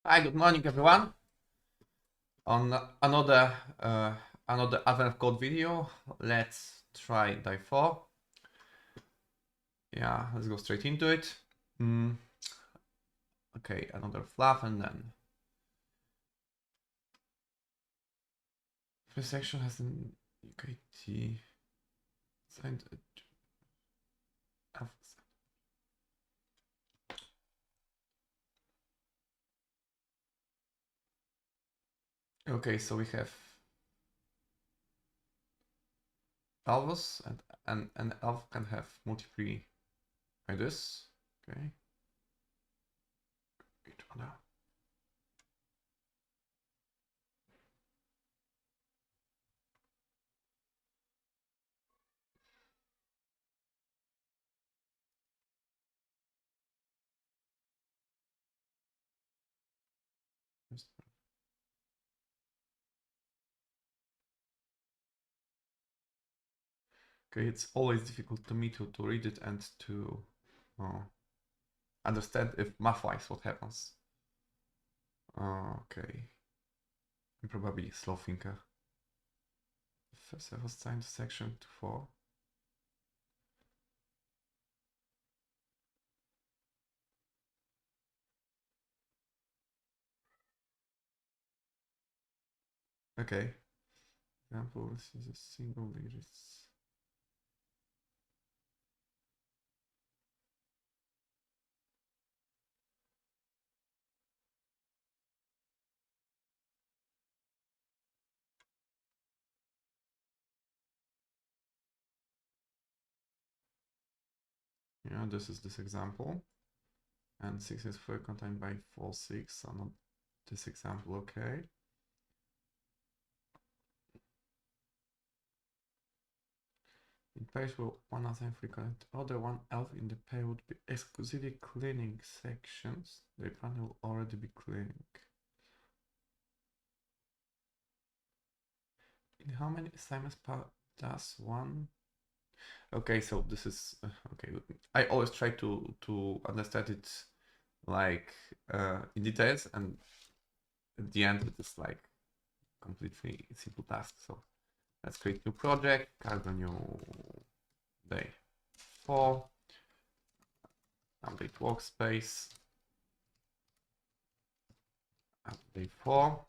Hi, good morning, everyone. On another Advent Code video, let's try die 4. Yeah, let's go straight into it. Mm, okay, another fluff, and then first section has an UKT signed. Okay, so we have Alvos, and an elf can have multiple like this. Okay. Wait, hold on. Okay, it's always difficult to me to read it and to understand if math-wise what happens. Okay. I'm probably a slow thinker. First I was assigned section to 4. Okay. Example, this is a single digits. Yeah, this is this example. And 6 is 4 contained by 4, 6, so not this example, okay. In page will one assign frequent other one elf in the pair would be exclusively cleaning sections. The panel will already be cleaning. In how many assignments does one? Okay, so this is okay. I always try to understand it like in details, and at the end it is like completely simple task. So let's create new project, cargo new day 4, update workspace, update 4.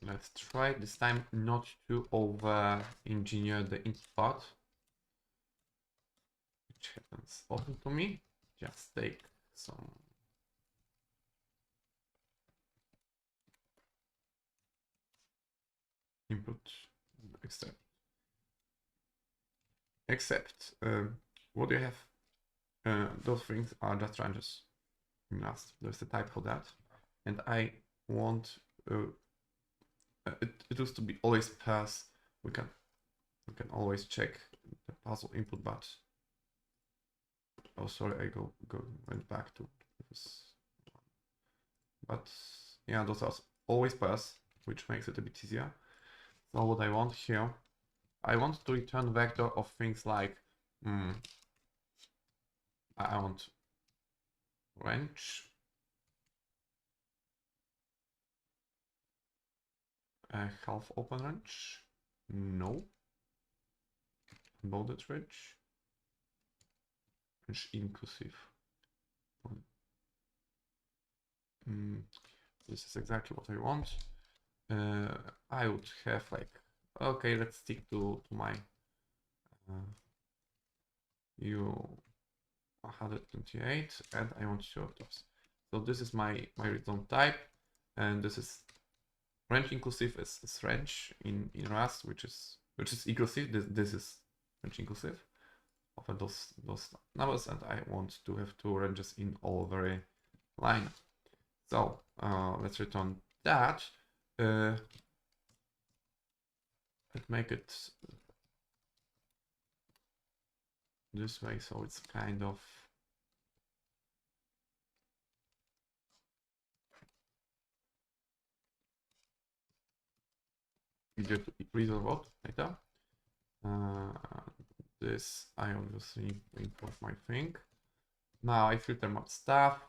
Let's try this time not to over engineer the input part, which happens often to me. Just take some input, except what do you have? Those things are just ranges. There's a type for that, and I want it used to be always pass. We can always check the puzzle input, but oh sorry, I went back to this. But yeah, those are always pass, which makes it a bit easier. So what I want here, I want to return vector of things like I want wrench, half open wrench, no, bounded wrench, wrench inclusive. This is exactly what I want. I would have like, okay, let's stick to my U128, and I want short tops. So this is my return type, and this is wrench inclusive is wrench in Rust, which is inclusive. This is wrench inclusive of those numbers, and I want to have 2 wrenches in every line. So let's return that. Let's make it this way, so it's kind of easier to resolve later. this, I obviously import my thing. Now I filter map stuff.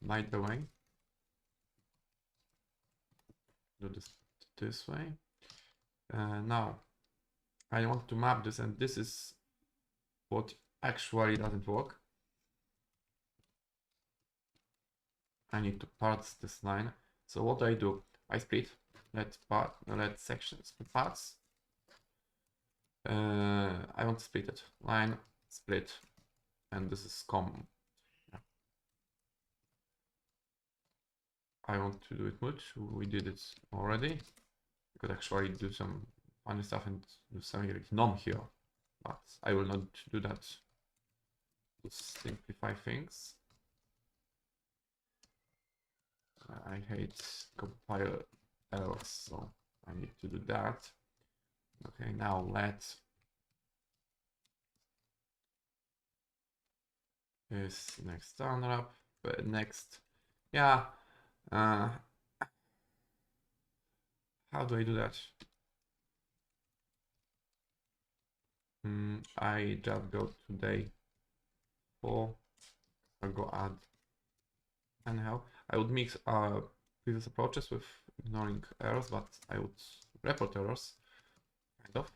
By the way, do this way. Now I want to map this, and this is what actually doesn't work. I need to parse this line. So what do? I split. Let sections split parts. I want to split it. Line split, and this is common. Yeah. I want to do it much. We did it already. We could actually do some funny stuff and do something like none here, but I will not do that. To simplify things. I hate compile errors, so I need to do that. Okay, now let's this next unwrap. Next, yeah. How do I do that? I just go to day 4. I'll go add. Anyhow, I would mix previous approaches with ignoring errors, but I would report errors, kind of.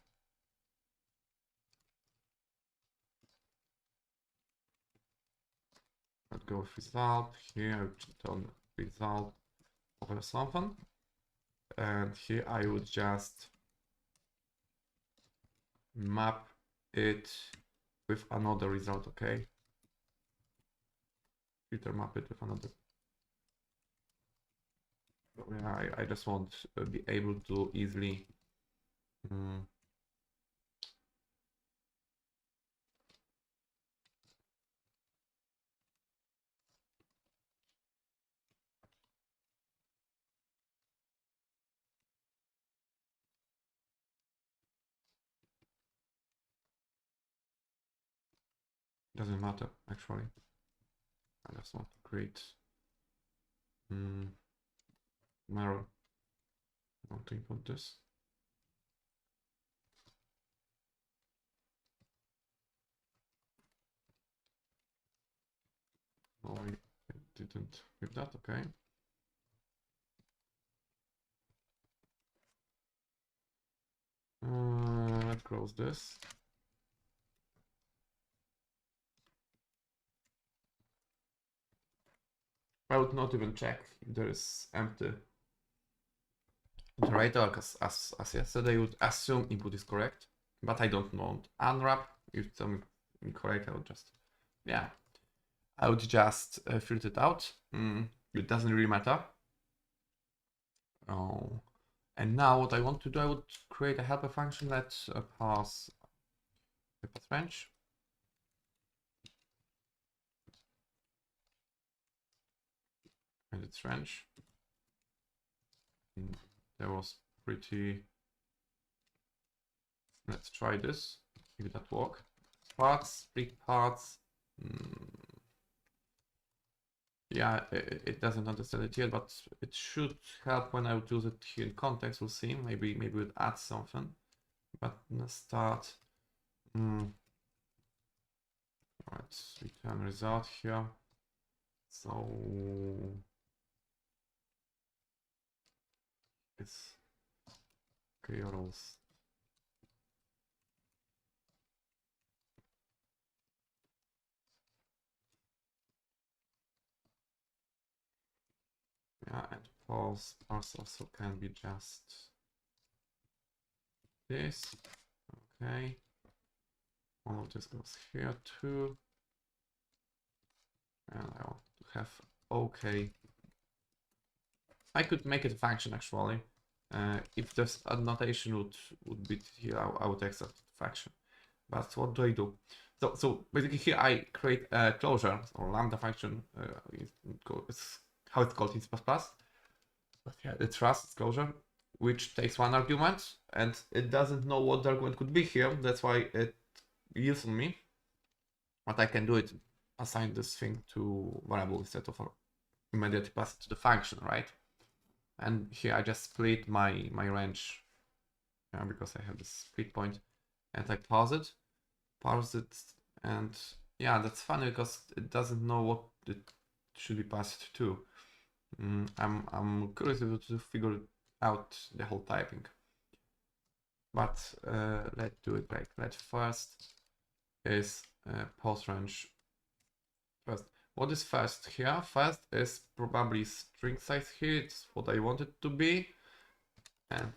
I'd go with result. Here I would turn result over something. And here I would just map it with another result, okay? Filter map it with another. Yeah, I just want to be able to easily doesn't matter actually. I just want to create mirror. I want to import this. Oh, I didn't with that, okay. Let's close this. I would not even check if there is empty iterator, because as yesterday, I would assume input is correct, but I don't want unwrap. If something incorrect, I would just, yeah, I would just filter it out. It doesn't really matter. Oh, and now what I want to do, I would create a helper function that pass the path range. And its range. That was pretty. Let's try this. Give that work. Parts, split parts. Yeah, it doesn't understand it yet, but it should help when I would use it here in context. We'll see. Maybe we'll add something. But let's start. Let's return result here. So it's chaos. Yeah, and parse also can be just this. Okay. All of this goes here too. And I want to have okay. I could make it a function actually. If this annotation would be here, I would accept the function. But what do I do? So basically here I create a closure or lambda function. It's how it's called in C++. But yeah, the trust closure, which takes one argument and it doesn't know what the argument could be here. That's why it yields on me. But I can do it, assign this thing to variable instead of immediately pass it to the function, right? And here I just split my range Yeah, because I have this split point, and I parse it, and yeah, that's funny because it doesn't know what it should be passed to. I'm curious to figure out the whole typing, but let's do it like that. First is pause range first. What is first here? First is probably string size here. It's what I want it to be, and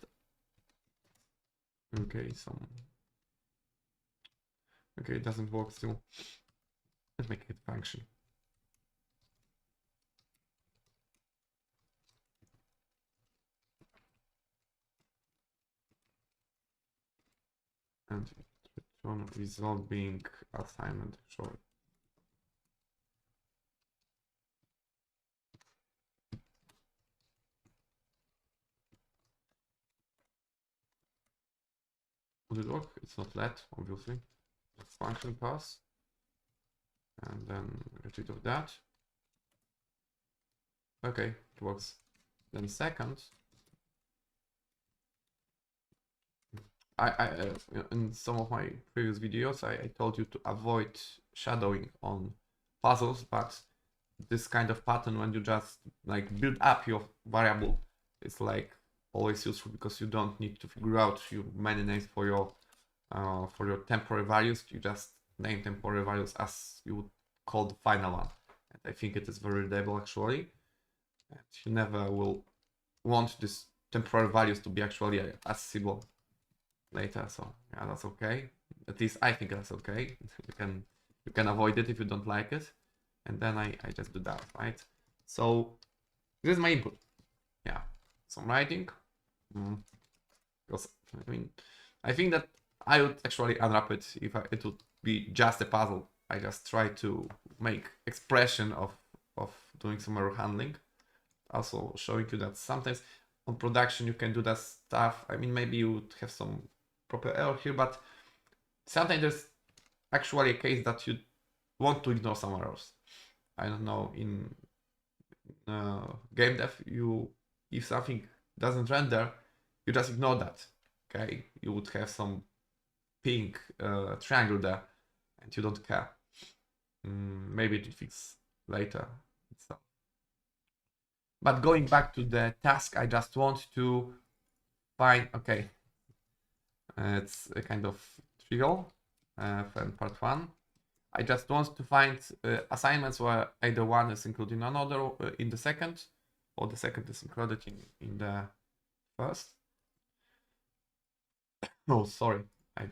okay, okay, it doesn't work still. Let's make it function. And return result being assignment. Sure. Would it work? It's not let, obviously. Function pass. And then get rid of that. Okay, it works. Then second, in some of my previous videos, I told you to avoid shadowing on puzzles, but this kind of pattern when you just like build up your variable is like always useful because you don't need to figure out many names for your temporary values. You just name temporary values as you would call the final one. And I think it is very readable actually. And you never will want these temporary values to be actually accessible later. So yeah, that's okay. At least I think that's okay. You can avoid it if you don't like it. And then I just do that, right? So this is my input. Yeah, some writing. Because I mean, I think that I would actually unwrap it if it would be just a puzzle. I just try to make expression of doing some error handling. Also showing you that sometimes on production you can do that stuff. I mean, maybe you would have some proper error here, but sometimes there's actually a case that you want to ignore some errors. I don't know, in game dev, if something doesn't render, you just ignore that. Okay, you would have some pink triangle there, and you don't care. Maybe it will fix later. So. But going back to the task, I just want to find. Okay, it's a kind of trivial from part 1. I just want to find assignments where either one is included in another in the second, or the second is included in the first. No, sorry, I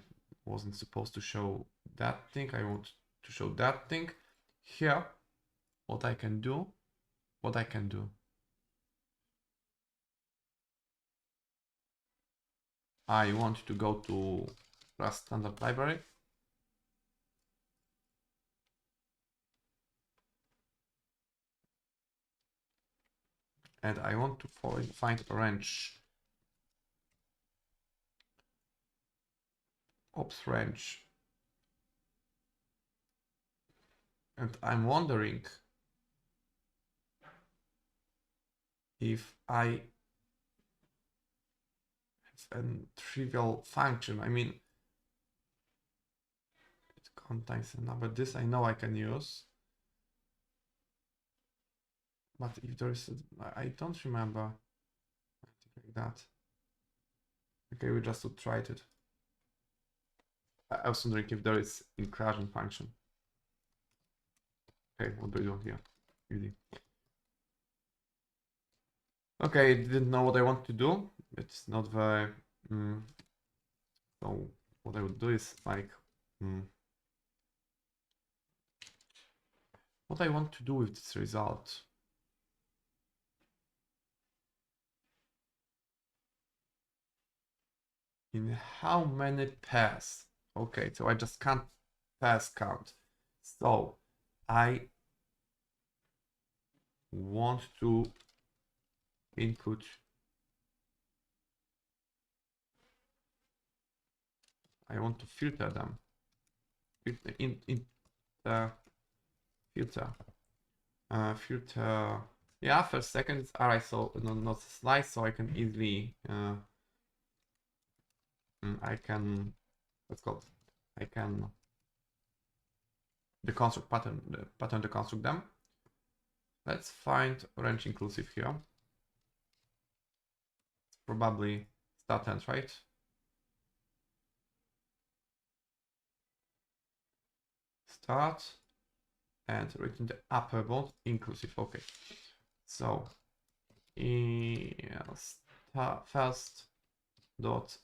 wasn't supposed to show that thing. I want to show that thing. Here, what I can do. I want to go to Rust standard library. And I want to find a range. Ops range. And I'm wondering if I have a trivial function. I mean, it contains a number. This I know I can use. But if there is, I don't remember like that. Okay, we just tried it. I was wondering if there is inclusion function. Okay, what do we do here? Really? Okay, I didn't know what I want to do. It's not very. So what I would do is like. What I want to do with this result. In how many pairs? Okay, so I just can't pairs count. So I want to input I want to filter them. Filter. Filter. Yeah, first second is alright, so not slice, so I can easily I can, let's call it, I can deconstruct pattern, deconstruct them. Let's find range inclusive here. Probably start end, right? Start and written the upper bound inclusive. Okay, so first dot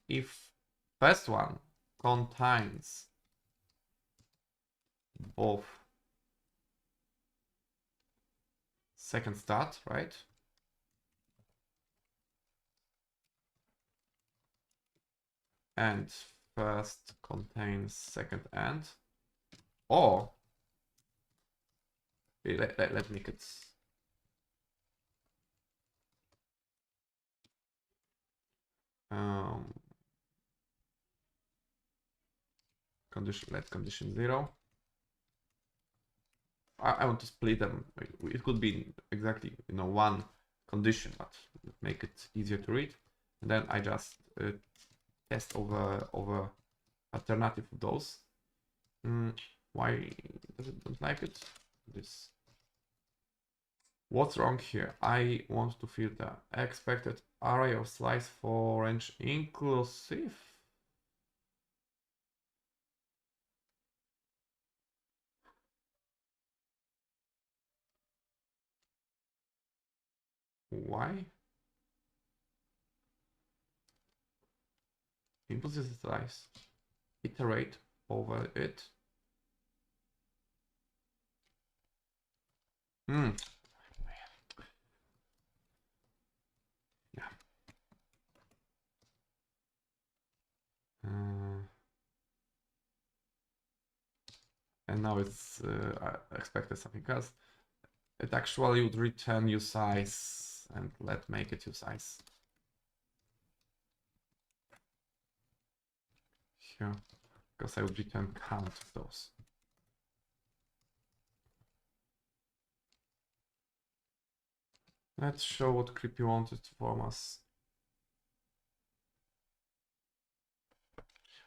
if first one contains both second start, right? And first contains second end, or let make it condition, let condition 0. I want to split them. It could be exactly, you know, one condition, but make it easier to read. And then I just test over alternative of those. Why does it don't like it? This. What's wrong here? I want to filter expected array of slice for range inclusive. Why? Impulses slice. Iterate over it. Yeah. And now it's I expected something else. It actually would return usize, and let's make it usize. Here, because I would return count of those. Let's show what creepy wanted to form us.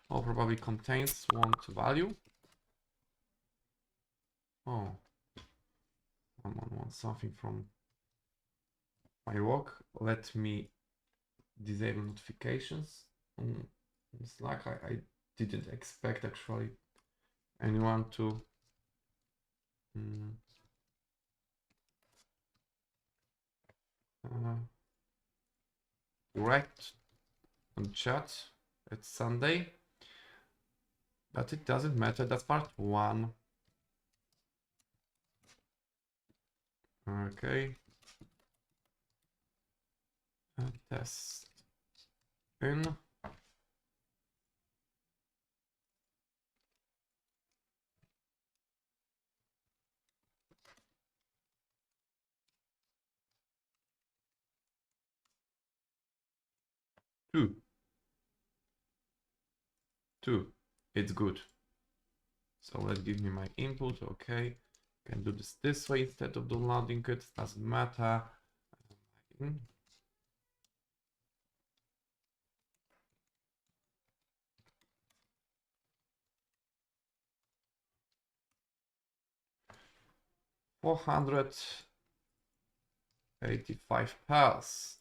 Oh, probably contains want value. Oh, someone wants something from my work. Let me disable notifications on Slack. I didn't expect actually anyone to write on chat. It's Sunday, but it doesn't matter. That's part 1. Okay. Test in. Two. It's good. So let's give me my input. Okay. Can do this way instead of downloading it. Doesn't matter. 485 pairs.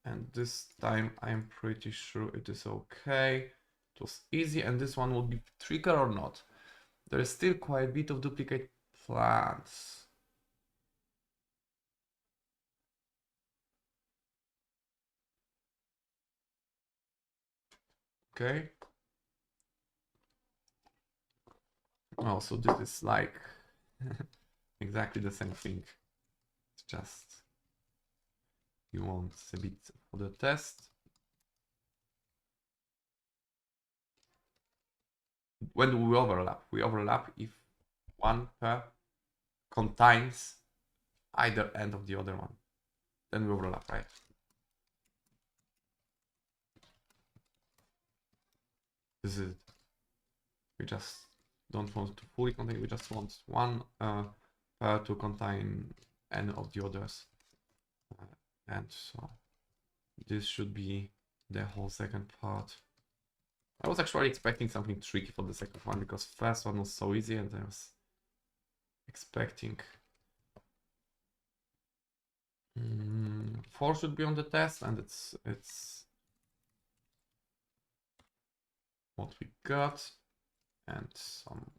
And this time I'm pretty sure it is okay. It was easy, and this one will be trigger or not. There is still quite a bit of duplicate plants. Okay. Oh, so this is like exactly the same thing. It's just you want a bit for the test. When do we overlap? We overlap if one pair contains either end of the other one. Then we overlap, right? This is it. We just don't want to fully contain, we just want one pair to contain any of the others. And so this should be the whole second part. I was actually expecting something tricky for the second one because first one was so easy, and I was expecting 4 should be on the test, and it's what we got, and some.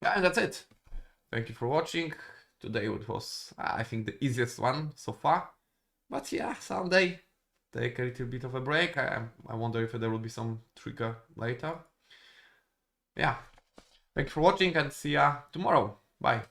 Yeah, and that's it. Thank you for watching. Today it was, I think, the easiest one so far. But yeah, someday take a little bit of a break. I wonder if there will be some trigger later. Yeah. Thank you for watching and see ya tomorrow. Bye.